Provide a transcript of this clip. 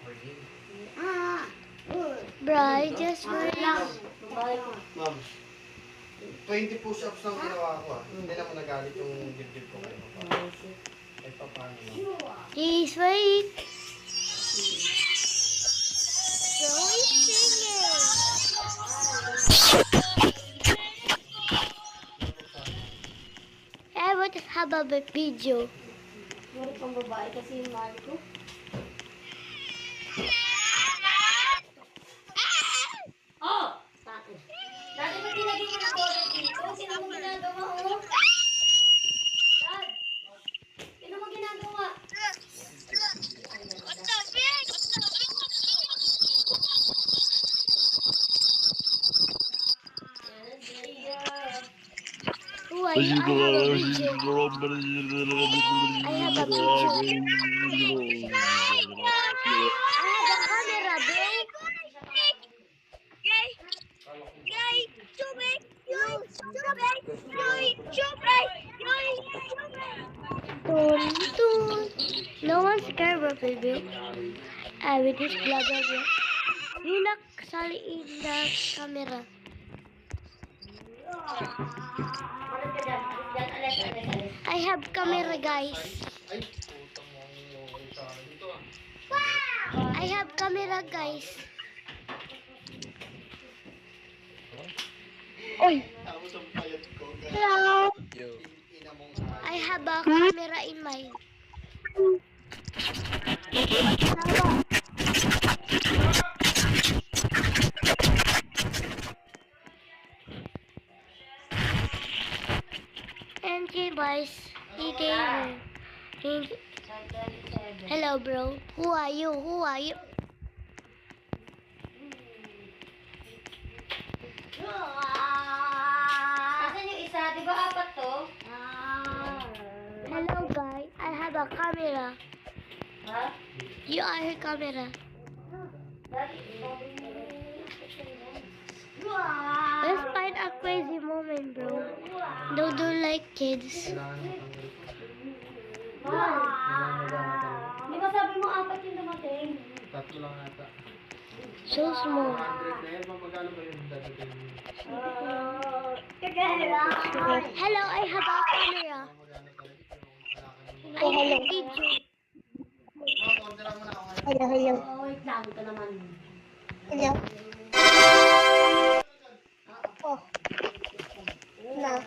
free. Bray, just relax. Ma'am, 20 push-ups lang ginawa ko Hindi naman nagalit yung dibdib ko kayo. Ay, paano ma'am? Please wait. So he's singing. I want to have a video. Meron pang babae kasi yung mahal ko. Oh! Dati ba tinagin mo na toilet dito? Sino mo ginagawa mo? Dad! Sino mo ginagawa? Who are you? I have a video. I have a video. I have a camera, bro. Dun, dun. No one's scared of it, bro. With this blah blah blah. You not sali in the camera. I have camera, guys. Ay, putang mo. Dito I have camera, guys. Oi. Tapos ang payat ko. Hello. Ina mong I have a camera in my. And you guys, hello, bro. Who are you? Who are you? Asan yung isa? Di ba apat to? Hello, guys. I have a camera. Ha? You are a camera. Let's find a crazy moment, bro. Don't do like kids. Di ba sabi mo apat yung dumating? Tatlo lang ata. So small. 100 na yan. Magkano ba yung dadating? Hello, I have a camera. I have a video. Ma'am, order lang muna ako ngayon. Hello. Oh, wait lang. Ito naman. Hello. Oh. Na.